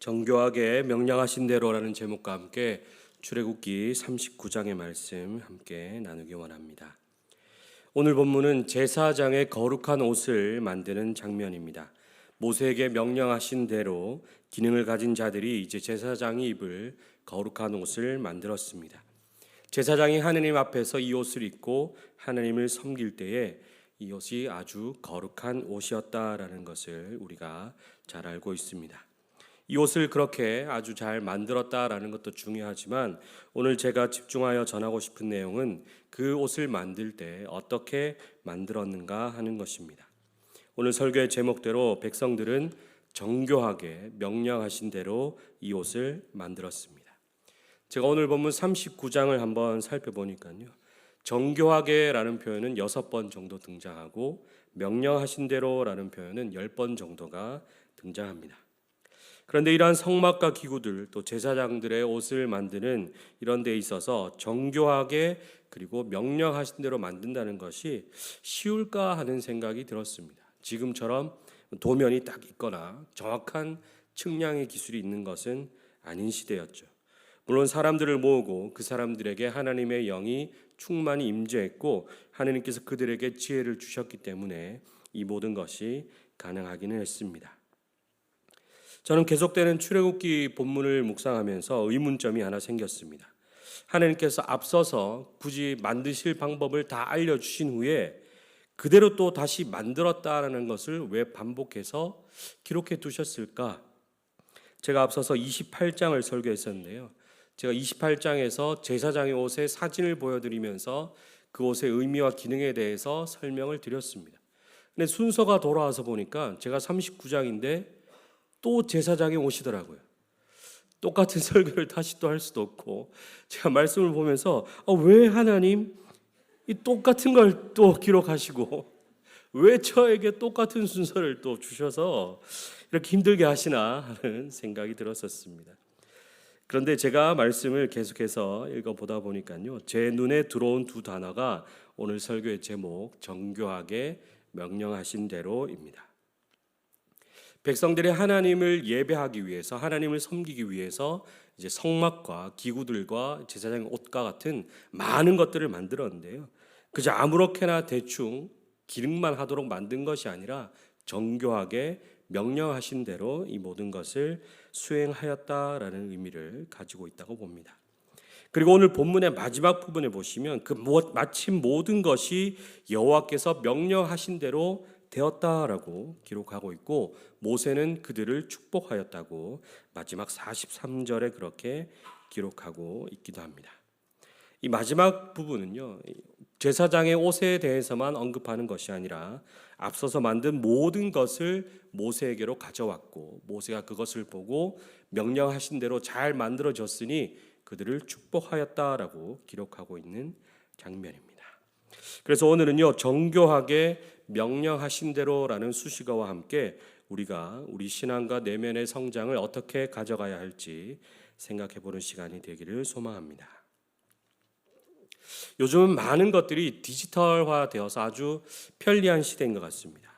정교하게 명령하신 대로라는 제목과 함께 출애굽기 39장의 말씀 함께 나누기 원합니다. 오늘 본문은 제사장의 거룩한 옷을 만드는 장면입니다. 모세에게 명령하신 대로 기능을 가진 자들이 이제 제사장이 입을 거룩한 옷을 만들었습니다. 제사장이 하느님 앞에서 이 옷을 입고 하느님을 섬길 때에 이 옷이 아주 거룩한 옷이었다라는 것을 우리가 잘 알고 있습니다. 이 옷을 그렇게 아주 잘 만들었다라는 것도 중요하지만 오늘 제가 집중하여 전하고 싶은 내용은 그 옷을 만들 때 어떻게 만들었는가 하는 것입니다. 오늘 설교의 제목대로 백성들은 정교하게 명령하신 대로 이 옷을 만들었습니다. 제가 오늘 본문 39장을 한번 살펴보니까요, 정교하게라는 표현은 6번 정도 등장하고 명령하신 대로라는 표현은 10번 정도가 등장합니다. 그런데 이러한 성막과 기구들 또 제사장들의 옷을 만드는 이런 데 있어서 정교하게 그리고 명령하신 대로 만든다는 것이 쉬울까 하는 생각이 들었습니다. 지금처럼 도면이 딱 있거나 정확한 측량의 기술이 있는 것은 아닌 시대였죠. 물론 사람들을 모으고 그 사람들에게 하나님의 영이 충만히 임재했고 하나님께서 그들에게 지혜를 주셨기 때문에 이 모든 것이 가능하기는 했습니다. 저는 계속되는 출애굽기 본문을 묵상하면서 의문점이 하나 생겼습니다. 하나님께서 앞서서 굳이 만드실 방법을 다 알려주신 후에 그대로 또 다시 만들었다라는 것을 왜 반복해서 기록해 두셨을까? 제가 앞서서 28장을 설교했었는데요. 제가 28장에서 제사장의 옷의 사진을 보여드리면서 그 옷의 의미와 기능에 대해서 설명을 드렸습니다. 근데 순서가 돌아와서 보니까 제가 39장인데 또 제사장이 오시더라고요. 똑같은 설교를 다시 또 할 수도 없고 제가 말씀을 보면서 왜 하나님 이 똑같은 걸 또 기록하시고 왜 저에게 똑같은 순서를 또 주셔서 이렇게 힘들게 하시나 하는 생각이 들었었습니다. 그런데 제가 말씀을 계속해서 읽어보다 보니까요, 제 눈에 들어온 두 단어가 오늘 설교의 제목 정교하게 명령하신 대로입니다. 백성들이 하나님을 예배하기 위해서 하나님을 섬기기 위해서 이제 성막과 기구들과 제사장의 옷과 같은 많은 것들을 만들었는데요. 그저 아무렇게나 대충 기능만 하도록 만든 것이 아니라 정교하게 명령하신 대로 이 모든 것을 수행하였다라는 의미를 가지고 있다고 봅니다. 그리고 오늘 본문의 마지막 부분에 보시면 마침 모든 것이 여호와께서 명령하신 대로 되었다라고 기록하고 있고 모세는 그들을 축복하였다고 마지막 43절에 그렇게 기록하고 있기도 합니다. 이 마지막 부분은요, 제사장의 옷에 대해서만 언급하는 것이 아니라 앞서서 만든 모든 것을 모세에게로 가져왔고 모세가 그것을 보고 명령하신 대로 잘 만들어졌으니 그들을 축복하였다라고 기록하고 있는 장면입니다. 그래서 오늘은요, 정교하게 명령하신 대로라는 수식어와 함께 우리가 우리 신앙과 내면의 성장을 어떻게 가져가야 할지 생각해 보는 시간이 되기를 소망합니다. 요즘은 많은 것들이 디지털화 되어서 아주 편리한 시대인 것 같습니다.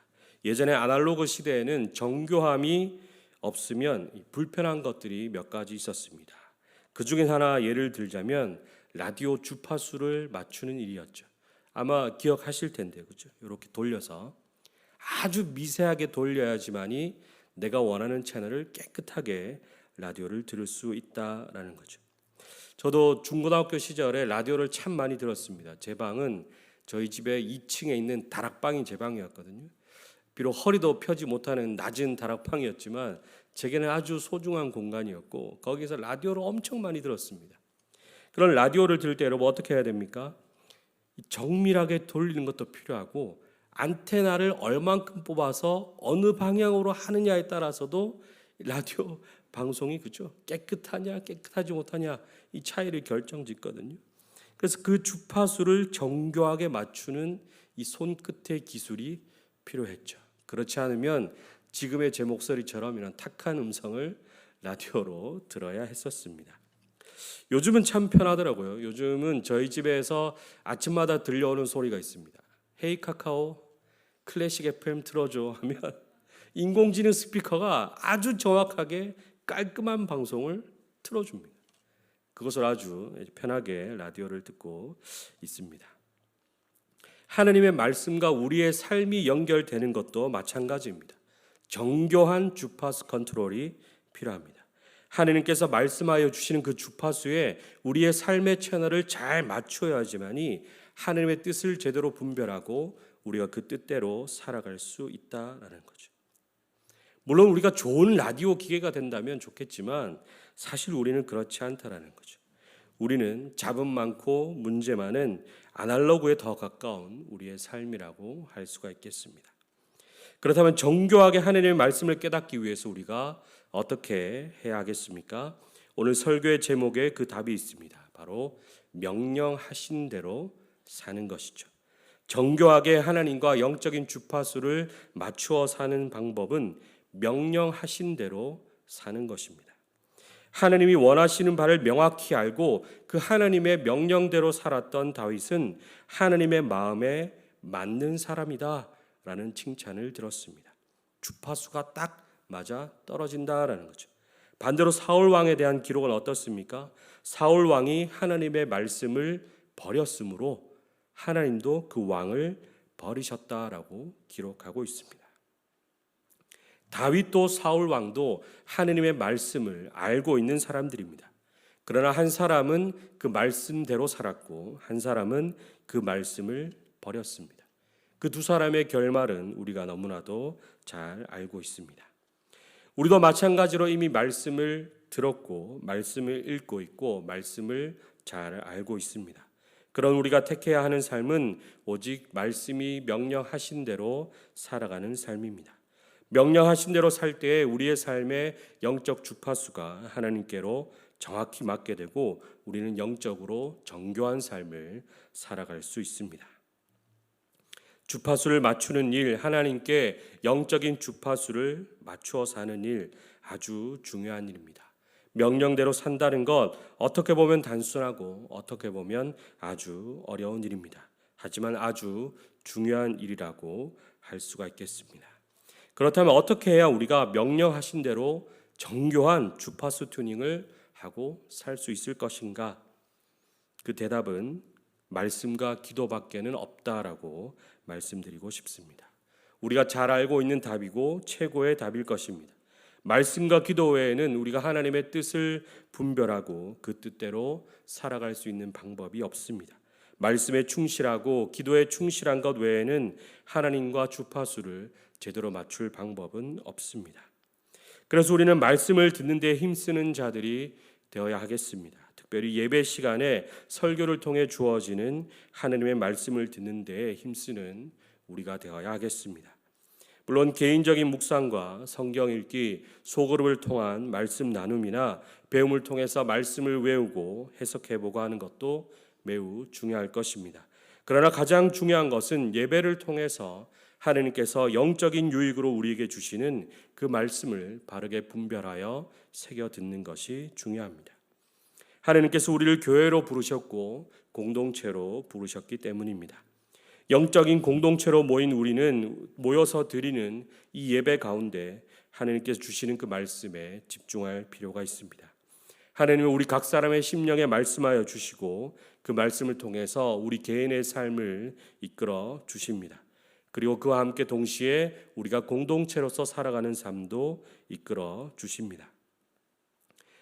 예전에 아날로그 시대에는 정교함이 없으면 불편한 것들이 몇 가지 있었습니다. 그 중에 하나 예를 들자면 라디오 주파수를 맞추는 일이었죠. 아마 기억하실 텐데, 그죠? 이렇게 돌려서 아주 미세하게 돌려야지만이 내가 원하는 채널을 깨끗하게 라디오를 들을 수 있다라는 거죠. 저도 중고등학교 시절에 라디오를 참 많이 들었습니다. 제 방은 저희 집의 2층에 있는 다락방이 제 방이었거든요. 비록 허리도 펴지 못하는 낮은 다락방이었지만 제게는 아주 소중한 공간이었고 거기서 라디오를 엄청 많이 들었습니다. 그런 라디오를 들을 때 여러분 어떻게 해야 됩니까? 정밀하게 돌리는 것도 필요하고 안테나를 얼만큼 뽑아서 어느 방향으로 하느냐에 따라서도 라디오 방송이 그죠? 깨끗하냐 깨끗하지 못하냐 이 차이를 결정짓거든요. 그래서 그 주파수를 정교하게 맞추는 이 손끝의 기술이 필요했죠. 그렇지 않으면 지금의 제 목소리처럼 이런 탁한 음성을 라디오로 들어야 했었습니다. 요즘은 참 편하더라고요. 요즘은 저희 집에서 아침마다 들려오는 소리가 있습니다. 헤이 카카오 클래식 FM 틀어줘 하면 인공지능 스피커가 아주 정확하게 깔끔한 방송을 틀어줍니다. 그것을 아주 편하게 라디오를 듣고 있습니다. 하나님의 말씀과 우리의 삶이 연결되는 것도 마찬가지입니다. 정교한 주파수 컨트롤이 필요합니다. 하나님께서 말씀하여 주시는 그 주파수에 우리의 삶의 채널을 잘 맞춰야지만이 하나님의 뜻을 제대로 분별하고 우리가 그 뜻대로 살아갈 수 있다라는 거죠. 물론 우리가 좋은 라디오 기계가 된다면 좋겠지만 사실 우리는 그렇지 않다라는 거죠. 우리는 잡음 많고 문제 많은 아날로그에 더 가까운 우리의 삶이라고 할 수가 있겠습니다. 그렇다면 정교하게 하나님의 말씀을 깨닫기 위해서 우리가 어떻게 해야 하겠습니까? 오늘 설교의 제목에 그 답이 있습니다. 바로 명령하신 대로 사는 것이죠. 정교하게 하나님과 영적인 주파수를 맞추어 사는 방법은 명령하신 대로 사는 것입니다. 하나님이 원하시는 바를 명확히 알고 그 하나님의 명령대로 살았던 다윗은 하나님의 마음에 맞는 사람이다 라는 칭찬을 들었습니다. 주파수가 딱 맞아 떨어진다라는 거죠. 반대로 사울 왕에 대한 기록은 어떻습니까? 사울 왕이 하나님의 말씀을 버렸으므로 하나님도 그 왕을 버리셨다라고 기록하고 있습니다. 다윗도 사울 왕도 하나님의 말씀을 알고 있는 사람들입니다. 그러나 한 사람은 그 말씀대로 살았고 한 사람은 그 말씀을 버렸습니다. 그 두 사람의 결말은 우리가 너무나도 잘 알고 있습니다. 우리도 마찬가지로 이미 말씀을 들었고 말씀을 읽고 있고 말씀을 잘 알고 있습니다. 그런 우리가 택해야 하는 삶은 오직 말씀이 명령하신 대로 살아가는 삶입니다. 명령하신 대로 살 때에 우리의 삶의 영적 주파수가 하나님께로 정확히 맞게 되고 우리는 영적으로 정교한 삶을 살아갈 수 있습니다. 주파수를 맞추는 일, 하나님께 영적인 주파수를 맞추어 사는 일, 아주 중요한 일입니다. 명령대로 산다는 것, 어떻게 보면 단순하고 어떻게 보면 아주 어려운 일입니다. 하지만 아주 중요한 일이라고 할 수가 있겠습니다. 그렇다면 어떻게 해야 우리가 명령하신 대로 정교한 주파수 튜닝을 하고 살 수 있을 것인가? 그 대답은 말씀과 기도밖에는 없다라고 말씀드리고 싶습니다. 우리가 잘 알고 있는 답이고 최고의 답일 것입니다. 말씀과 기도 외에는 우리가 하나님의 뜻을 분별하고 그 뜻대로 살아갈 수 있는 방법이 없습니다. 말씀에 충실하고 기도에 충실한 것 외에는 하나님과 주파수를 제대로 맞출 방법은 없습니다. 그래서 우리는 말씀을 듣는 데 힘쓰는 자들이 되어야 하겠습니다. 특별히 예배 시간에 설교를 통해 주어지는 하나님의 말씀을 듣는 데 힘쓰는 우리가 되어야 하겠습니다. 물론 개인적인 묵상과 성경 읽기, 소그룹을 통한 말씀 나눔이나 배움을 통해서 말씀을 외우고 해석해보고 하는 것도 매우 중요할 것입니다. 그러나 가장 중요한 것은 예배를 통해서 하나님께서 영적인 유익으로 우리에게 주시는 그 말씀을 바르게 분별하여 새겨 듣는 것이 중요합니다. 하나님께서 우리를 교회로 부르셨고 공동체로 부르셨기 때문입니다. 영적인 공동체로 모인 우리는 모여서 드리는 이 예배 가운데 하나님께서 주시는 그 말씀에 집중할 필요가 있습니다. 하나님은 우리 각 사람의 심령에 말씀하여 주시고 그 말씀을 통해서 우리 개인의 삶을 이끌어 주십니다. 그리고 그와 함께 동시에 우리가 공동체로서 살아가는 삶도 이끌어 주십니다.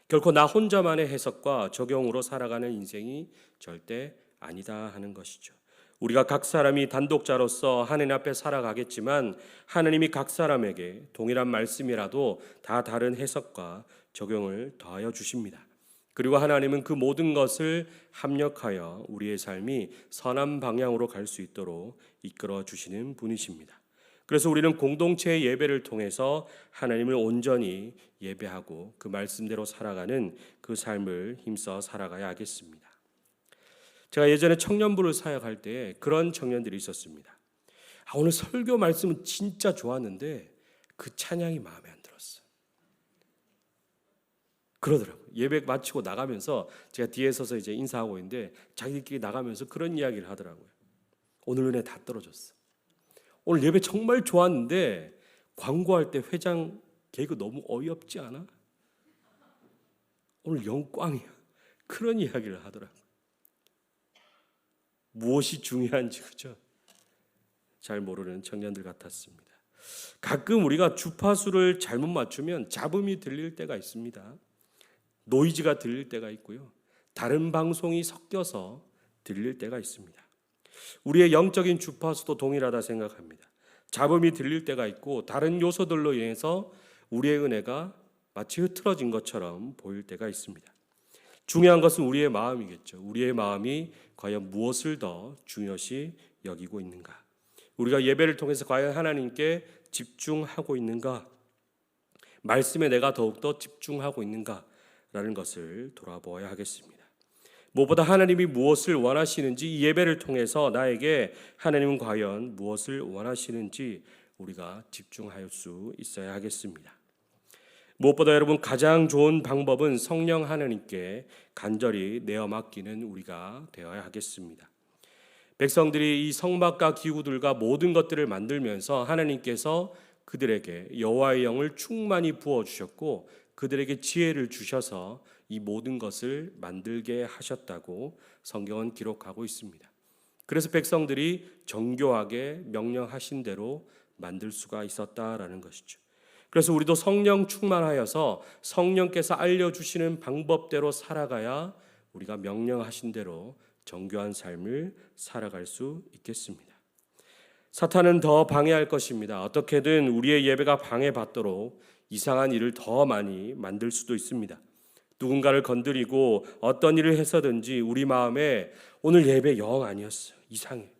결코 나 혼자만의 해석과 적용으로 살아가는 인생이 절대 아니다 하는 것이죠. 우리가 각 사람이 단독자로서 하나님 앞에 살아가겠지만 하나님이 각 사람에게 동일한 말씀이라도 다 다른 해석과 적용을 더하여 주십니다. 그리고 하나님은 그 모든 것을 합력하여 우리의 삶이 선한 방향으로 갈 수 있도록 이끌어 주시는 분이십니다. 그래서 우리는 공동체의 예배를 통해서 하나님을 온전히 예배하고 그 말씀대로 살아가는 그 삶을 힘써 살아가야 하겠습니다. 제가 예전에 청년부를 사역할 때 그런 청년들이 있었습니다. 오늘 설교 말씀은 진짜 좋았는데 그 찬양이 마음에 안 들었어. 그러더라고요. 예배 마치고 나가면서 제가 뒤에 서서 이제 인사하고 있는데 자기들끼리 나가면서 그런 이야기를 하더라고요. 오늘 은혜 다 떨어졌어. 오늘 예배 정말 좋았는데 광고할 때 회장 개그 너무 어이없지 않아? 오늘 영광이야. 그런 이야기를 하더라고요. 무엇이 중요한지 그죠? 잘 모르는 청년들 같았습니다. 가끔 우리가 주파수를 잘못 맞추면 잡음이 들릴 때가 있습니다. 노이즈가 들릴 때가 있고요. 다른 방송이 섞여서 들릴 때가 있습니다. 우리의 영적인 주파수도 동일하다 생각합니다. 잡음이 들릴 때가 있고 다른 요소들로 인해서 우리의 은혜가 마치 흐트러진 것처럼 보일 때가 있습니다. 중요한 것은 우리의 마음이겠죠. 우리의 마음이 과연 무엇을 더 중요시 여기고 있는가? 우리가 예배를 통해서 과연 하나님께 집중하고 있는가? 말씀에 내가 더욱더 집중하고 있는가라는 것을 돌아보아야 하겠습니다. 무엇보다 하나님이 무엇을 원하시는지 이 예배를 통해서 나에게 하나님은 과연 무엇을 원하시는지 우리가 집중할 수 있어야 하겠습니다. 무엇보다 여러분 가장 좋은 방법은 성령 하나님께 간절히 내어 맡기는 우리가 되어야 하겠습니다. 백성들이 이 성막과 기구들과 모든 것들을 만들면서 하나님께서 그들에게 여호와의 영을 충만히 부어주셨고 그들에게 지혜를 주셔서 이 모든 것을 만들게 하셨다고 성경은 기록하고 있습니다. 그래서 백성들이 정교하게 명령하신 대로 만들 수가 있었다라는 것이죠. 그래서 우리도 성령 충만하여서 성령께서 알려주시는 방법대로 살아가야 우리가 명령하신 대로 정교한 삶을 살아갈 수 있겠습니다. 사탄은 더 방해할 것입니다. 어떻게든 우리의 예배가 방해받도록 이상한 일을 더 많이 만들 수도 있습니다. 누군가를 건드리고 어떤 일을 해서든지 우리 마음에 오늘 예배 영 아니었어, 이상해,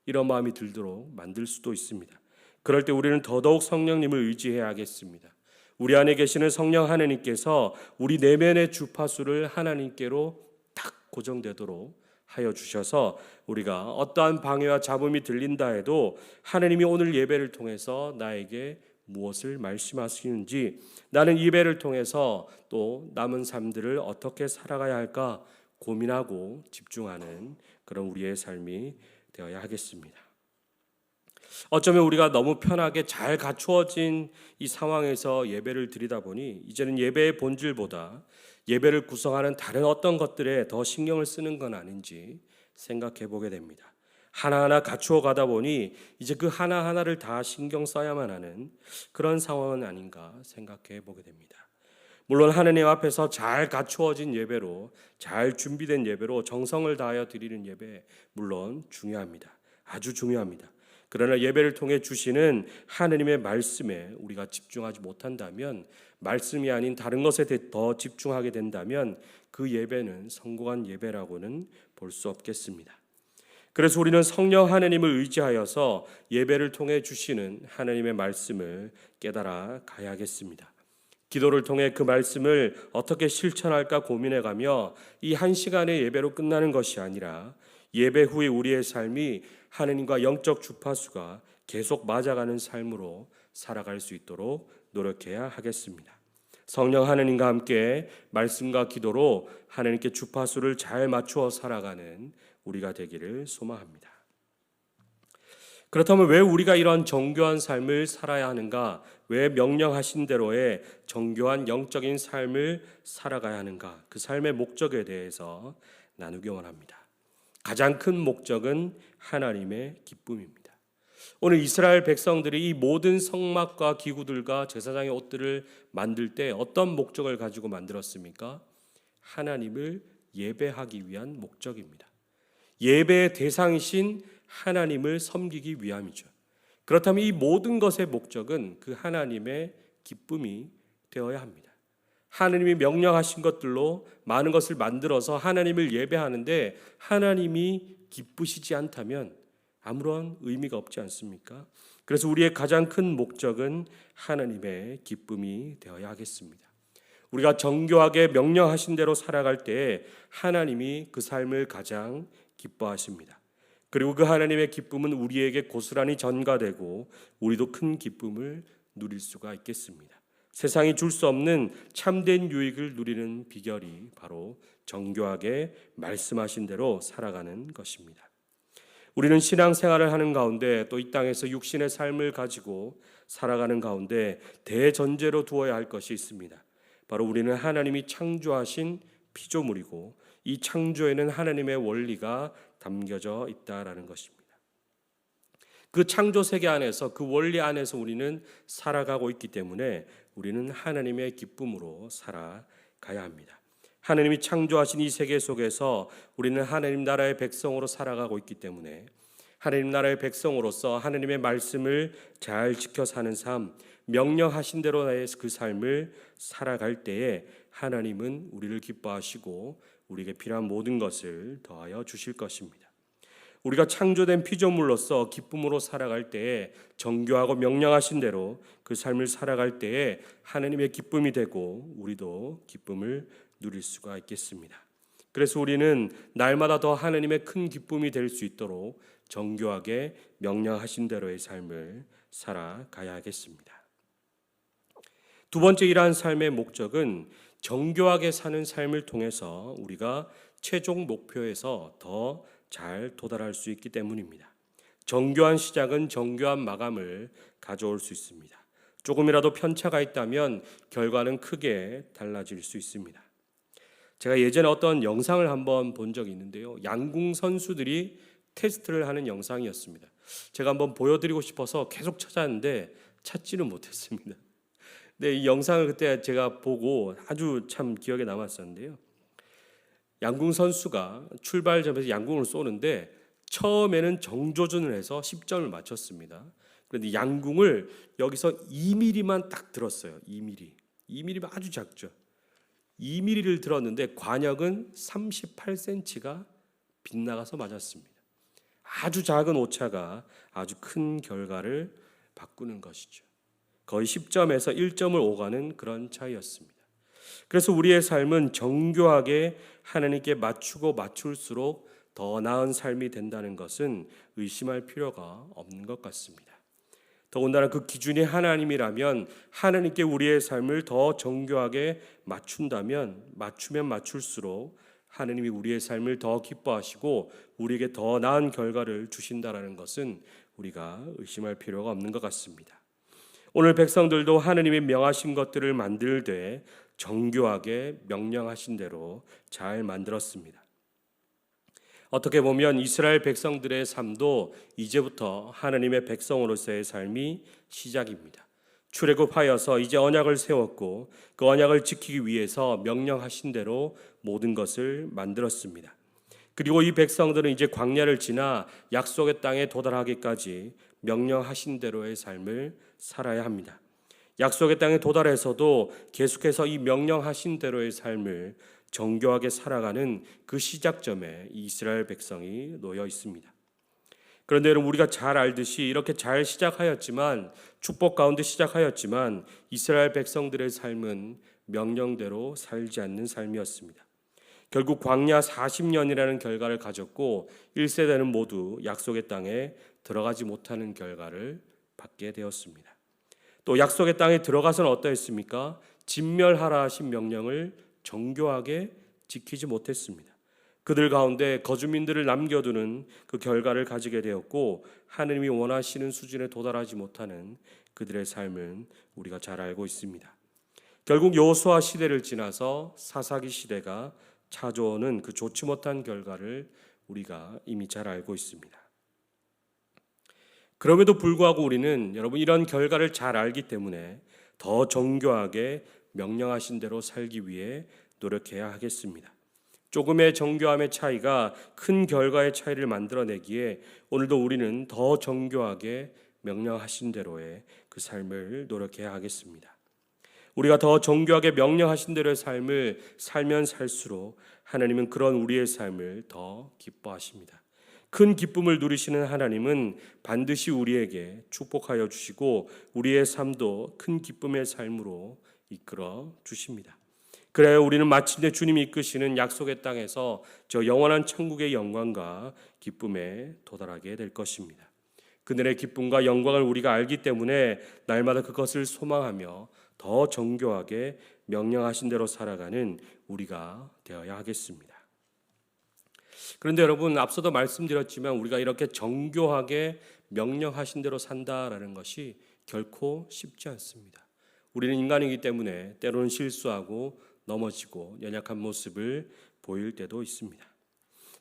이런 마음이 들도록 만들 수도 있습니다. 그럴 때 우리는 더더욱 성령님을 의지해야 하겠습니다. 우리 안에 계시는 성령 하나님께서 우리 내면의 주파수를 하나님께로 딱 고정되도록 하여 주셔서 우리가 어떠한 방해와 잡음이 들린다 해도 하나님이 오늘 예배를 통해서 나에게 무엇을 말씀하시는지, 나는 예배를 통해서 또 남은 삶들을 어떻게 살아가야 할까 고민하고 집중하는 그런 우리의 삶이 되어야 하겠습니다. 어쩌면 우리가 너무 편하게 잘 갖추어진 이 상황에서 예배를 드리다 보니 이제는 예배의 본질보다 예배를 구성하는 다른 어떤 것들에 더 신경을 쓰는 건 아닌지 생각해 보게 됩니다. 하나하나 갖추어 가다 보니 이제 그 하나하나를 다 신경 써야만 하는 그런 상황은 아닌가 생각해 보게 됩니다. 물론 하느님 앞에서 잘 갖추어진 예배로, 잘 준비된 예배로 정성을 다하여 드리는 예배 물론 중요합니다. 아주 중요합니다. 그러나 예배를 통해 주시는 하느님의 말씀에 우리가 집중하지 못한다면, 말씀이 아닌 다른 것에 더 집중하게 된다면 그 예배는 성공한 예배라고는 볼 수 없겠습니다. 그래서 우리는 성령 하느님을 의지하여서 예배를 통해 주시는 하느님의 말씀을 깨달아 가야겠습니다. 기도를 통해 그 말씀을 어떻게 실천할까 고민해가며 이 한 시간의 예배로 끝나는 것이 아니라 예배 후에 우리의 삶이 하느님과 영적 주파수가 계속 맞아가는 삶으로 살아갈 수 있도록 노력해야 하겠습니다. 성령 하느님과 함께 말씀과 기도로 하느님께 주파수를 잘 맞추어 살아가는 우리가 되기를 소망합니다. 그렇다면 왜 우리가 이런 정교한 삶을 살아야 하는가? 왜 명령하신 대로의 정교한 영적인 삶을 살아가야 하는가? 그 삶의 목적에 대해서 나누기 원합니다. 가장 큰 목적은 하나님의 기쁨입니다. 오늘 이스라엘 백성들이 이 모든 성막과 기구들과 제사장의 옷들을 만들 때 어떤 목적을 가지고 만들었습니까? 하나님을 예배하기 위한 목적입니다. 예배의 대상이신 하나님을 섬기기 위함이죠. 그렇다면 이 모든 것의 목적은 그 하나님의 기쁨이 되어야 합니다. 하나님이 명령하신 것들로 많은 것을 만들어서 하나님을 예배하는데 하나님이 기쁘시지 않다면 아무런 의미가 없지 않습니까? 그래서 우리의 가장 큰 목적은 하나님의 기쁨이 되어야 하겠습니다. 우리가 정교하게 명령하신 대로 살아갈 때 하나님이 그 삶을 가장 기뻐하십니다. 그리고 그 하나님의 기쁨은 우리에게 고스란히 전가되고 우리도 큰 기쁨을 누릴 수가 있겠습니다. 세상이 줄 수 없는 참된 유익을 누리는 비결이 바로 정교하게 말씀하신 대로 살아가는 것입니다. 우리는 신앙생활을 하는 가운데 또 이 땅에서 육신의 삶을 가지고 살아가는 가운데 대전제로 두어야 할 것이 있습니다. 바로 우리는 하나님이 창조하신 피조물이고 이 창조에는 하나님의 원리가 담겨져 있다라는 것입니다. 그 창조 세계 안에서 그 원리 안에서 우리는 살아가고 있기 때문에 우리는 하나님의 기쁨으로 살아가야 합니다. 하나님이 창조하신 이 세계 속에서 우리는 하나님 나라의 백성으로 살아가고 있기 때문에 하나님 나라의 백성으로서 하나님의 말씀을 잘 지켜 사는 삶, 명령하신 대로의 그 삶을 살아갈 때에 하나님은 우리를 기뻐하시고 우리에게 필요한 모든 것을 더하여 주실 것입니다. 우리가 창조된 피조물로서 기쁨으로 살아갈 때에 정교하고 명령하신 대로 그 삶을 살아갈 때에 하나님의 기쁨이 되고 우리도 기쁨을 누릴 수가 있겠습니다. 그래서 우리는 날마다 더 하나님의 큰 기쁨이 될 수 있도록 정교하게 명령하신 대로의 삶을 살아가야 하겠습니다. 두 번째 이러한 삶의 목적은 정교하게 사는 삶을 통해서 우리가 최종 목표에서 더 잘 도달할 수 있기 때문입니다. 정교한 시작은 정교한 마감을 가져올 수 있습니다. 조금이라도 편차가 있다면 결과는 크게 달라질 수 있습니다. 제가 예전에 어떤 영상을 한번 본 적이 있는데요. 양궁 선수들이 테스트를 하는 영상이었습니다. 제가 한번 보여드리고 싶어서 계속 찾았는데 찾지는 못했습니다. 네, 이 영상을 그때 제가 보고 아주 참 기억에 남았었는데요. 양궁 선수가 출발점에서 양궁을 쏘는데 처음에는 정조준을 해서 10점을 맞췄습니다. 그런데 양궁을 여기서 2mm만 딱 들었어요. 2mm면 아주 작죠. 2mm를 들었는데 관역은 38cm가 빗나가서 맞았습니다. 아주 작은 오차가 아주 큰 결과를 바꾸는 것이죠. 거의 10점에서 1점을 오가는 그런 차이였습니다. 그래서 우리의 삶은 정교하게 하나님께 맞추고 맞출수록 더 나은 삶이 된다는 것은 의심할 필요가 없는 것 같습니다. 더군다나 그 기준이 하나님이라면 하나님께 우리의 삶을 더 정교하게 맞춘다면 맞추면 맞출수록 하나님이 우리의 삶을 더 기뻐하시고 우리에게 더 나은 결과를 주신다라는 것은 우리가 의심할 필요가 없는 것 같습니다. 오늘 백성들도 하나님이 명하신 것들을 만들되 정교하게 명령하신 대로 잘 만들었습니다. 어떻게 보면 이스라엘 백성들의 삶도 이제부터 하나님의 백성으로서의 삶이 시작입니다. 출애굽하여서 이제 언약을 세웠고 그 언약을 지키기 위해서 명령하신 대로 모든 것을 만들었습니다. 그리고 이 백성들은 이제 광야를 지나 약속의 땅에 도달하기까지 명령하신 대로의 삶을 살아야 합니다. 약속의 땅에 도달해서도 계속해서 이 명령하신 대로의 삶을 정교하게 살아가는 그 시작점에 이스라엘 백성이 놓여 있습니다. 그런데 여러분, 우리가 잘 알듯이 이렇게 잘 시작하였지만, 축복 가운데 시작하였지만 이스라엘 백성들의 삶은 명령대로 살지 않는 삶이었습니다. 결국 광야 40년이라는 결과를 가졌고 1세대는 모두 약속의 땅에 들어가지 못하는 결과를 받게 되었습니다. 또 약속의 땅에 들어가서는 어떠했습니까? 진멸하라 하신 명령을 정교하게 지키지 못했습니다. 그들 가운데 거주민들을 남겨두는 그 결과를 가지게 되었고 하느님이 원하시는 수준에 도달하지 못하는 그들의 삶은 우리가 잘 알고 있습니다. 결국 여호수아 시대를 지나서 사사기 시대가 찾아오는 그 좋지 못한 결과를 우리가 이미 잘 알고 있습니다. 그럼에도 불구하고 우리는 여러분 이런 결과를 잘 알기 때문에 더 정교하게 명령하신 대로 살기 위해 노력해야 하겠습니다. 조금의 정교함의 차이가 큰 결과의 차이를 만들어내기에 오늘도 우리는 더 정교하게 명령하신 대로의 그 삶을 노력해야 하겠습니다. 우리가 더 정교하게 명령하신 대로의 삶을 살면 살수록 하나님은 그런 우리의 삶을 더 기뻐하십니다. 큰 기쁨을 누리시는 하나님은 반드시 우리에게 축복하여 주시고 우리의 삶도 큰 기쁨의 삶으로 이끌어 주십니다. 그래야 우리는 마침내 주님이 이끄시는 약속의 땅에서 저 영원한 천국의 영광과 기쁨에 도달하게 될 것입니다. 그들의 기쁨과 영광을 우리가 알기 때문에 날마다 그것을 소망하며 더 정교하게 명령하신 대로 살아가는 우리가 되어야 하겠습니다. 그런데 여러분, 앞서도 말씀드렸지만 우리가 이렇게 정교하게 명령하신 대로 산다라는 것이 결코 쉽지 않습니다. 우리는 인간이기 때문에 때로는 실수하고 넘어지고 연약한 모습을 보일 때도 있습니다.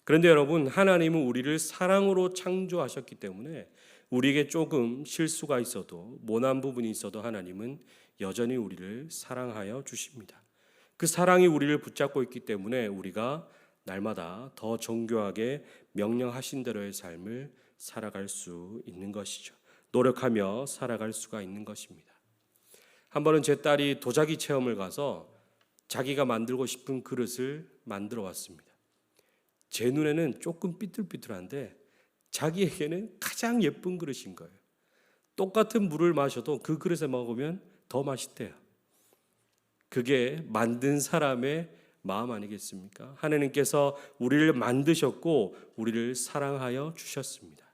그런데 여러분, 하나님은 우리를 사랑으로 창조하셨기 때문에 우리에게 조금 실수가 있어도, 모난 부분이 있어도 하나님은 여전히 우리를 사랑하여 주십니다. 그 사랑이 우리를 붙잡고 있기 때문에 우리가 날마다 더 정교하게 명령하신 대로의 삶을 살아갈 수 있는 것이죠. 노력하며 살아갈 수가 있는 것입니다. 한 번은 제 딸이 도자기 체험을 가서 자기가 만들고 싶은 그릇을 만들어 왔습니다. 제 눈에는 조금 삐뚤삐뚤한데 자기에게는 가장 예쁜 그릇인 거예요. 똑같은 물을 마셔도 그 그릇에 먹으면 더 맛있대요. 그게 만든 사람의 마음 아니겠습니까? 하나님께서 우리를 만드셨고 우리를 사랑하여 주셨습니다.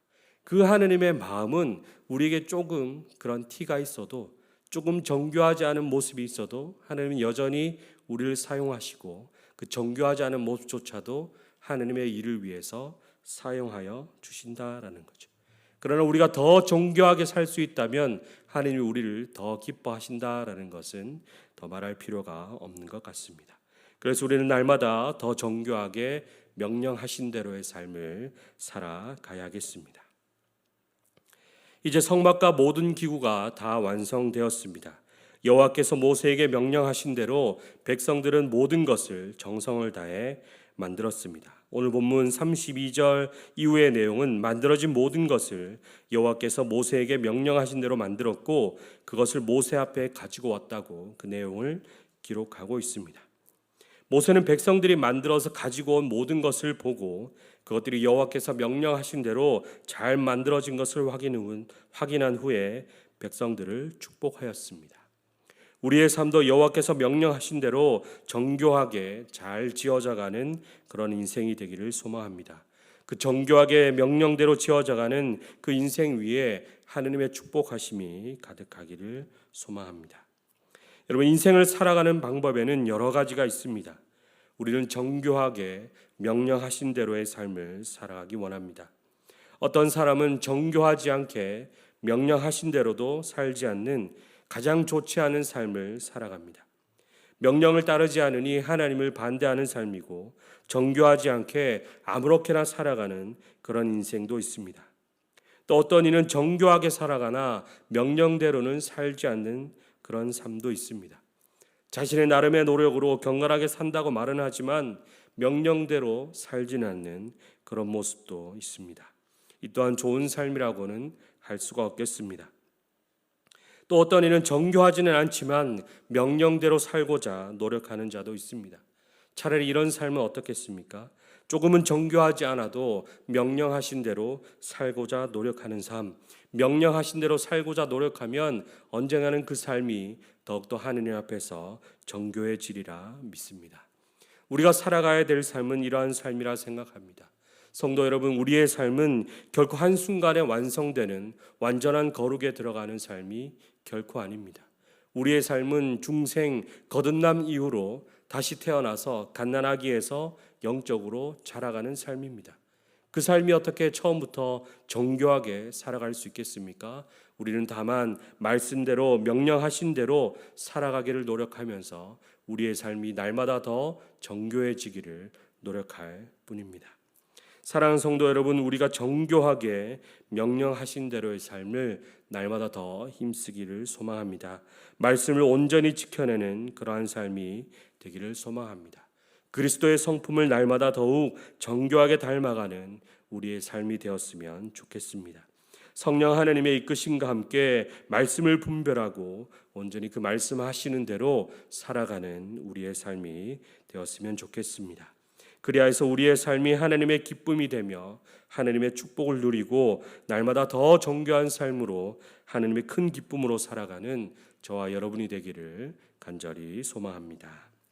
그 하나님의 마음은 우리에게 조금 그런 티가 있어도, 조금 정교하지 않은 모습이 있어도 하나님은 여전히 우리를 사용하시고, 그 정교하지 않은 모습조차도 하나님의 일을 위해서 사용하여 주신다라는 거죠. 그러나 우리가 더 정교하게 살 수 있다면 하나님이 우리를 더 기뻐하신다라는 것은 더 말할 필요가 없는 것 같습니다. 그래서 우리는 날마다 더 정교하게 명령하신 대로의 삶을 살아가야겠습니다. 이제 성막과 모든 기구가 다 완성되었습니다. 여호와께서 모세에게 명령하신 대로 백성들은 모든 것을 정성을 다해 만들었습니다. 오늘 본문 32절 이후의 내용은 만들어진 모든 것을 여호와께서 모세에게 명령하신 대로 만들었고 그것을 모세 앞에 가지고 왔다고 그 내용을 기록하고 있습니다. 모세는 백성들이 만들어서 가지고 온 모든 것을 보고 그것들이 여호와께서 명령하신 대로 잘 만들어진 것을 확인한 후에 백성들을 축복하였습니다. 우리의 삶도 여호와께서 명령하신 대로 정교하게 잘 지어져가는 그런 인생이 되기를 소망합니다. 그 정교하게 명령대로 지어져가는 그 인생 위에 하느님의 축복하심이 가득하기를 소망합니다. 여러분, 인생을 살아가는 방법에는 여러 가지가 있습니다. 우리는 정교하게 명령하신 대로의 삶을 살아가기 원합니다. 어떤 사람은 정교하지 않게 명령하신 대로도 살지 않는 가장 좋지 않은 삶을 살아갑니다. 명령을 따르지 않으니 하나님을 반대하는 삶이고 정교하지 않게 아무렇게나 살아가는 그런 인생도 있습니다. 또 어떤 이는 정교하게 살아가나 명령대로는 살지 않는 그런 삶도 있습니다. 자신의 나름의 노력으로 경건하게 산다고 말은 하지만 명령대로 살지는 않는 그런 모습도 있습니다. 이 또한 좋은 삶이라고는 할 수가 없겠습니다. 또 어떤 이는 정교하지는 않지만 명령대로 살고자 노력하는 자도 있습니다. 차라리 이런 삶은 어떻겠습니까? 조금은 정교하지 않아도 명령하신 대로 살고자 노력하는 삶, 명령하신 대로 살고자 노력하면 언젠가는 그 삶이 더욱더 하느님 앞에서 정교해지리라 믿습니다. 우리가 살아가야 될 삶은 이러한 삶이라 생각합니다. 성도 여러분, 우리의 삶은 결코 한순간에 완성되는 완전한 거룩에 들어가는 삶이 결코 아닙니다. 우리의 삶은 중생 거듭남 이후로 다시 태어나서 갓난아기에서 영적으로 자라가는 삶입니다. 그 삶이 어떻게 처음부터 정교하게 살아갈 수 있겠습니까? 우리는 다만 말씀대로 명령하신 대로 살아가기를 노력하면서 우리의 삶이 날마다 더 정교해지기를 노력할 뿐입니다. 사랑하는 성도 여러분, 우리가 정교하게 명령하신 대로의 삶을 날마다 더 힘쓰기를 소망합니다. 말씀을 온전히 지켜내는 그러한 삶이 되기를 소망합니다. 그리스도의 성품을 날마다 더욱 정교하게 닮아가는 우리의 삶이 되었으면 좋겠습니다. 성령 하나님의 이끄심과 함께 말씀을 분별하고 온전히 그 말씀하시는 대로 살아가는 우리의 삶이 되었으면 좋겠습니다. 그리하여서 우리의 삶이 하나님의 기쁨이 되며 하나님의 축복을 누리고 날마다 더 정교한 삶으로 하나님의 큰 기쁨으로 살아가는 저와 여러분이 되기를 간절히 소망합니다.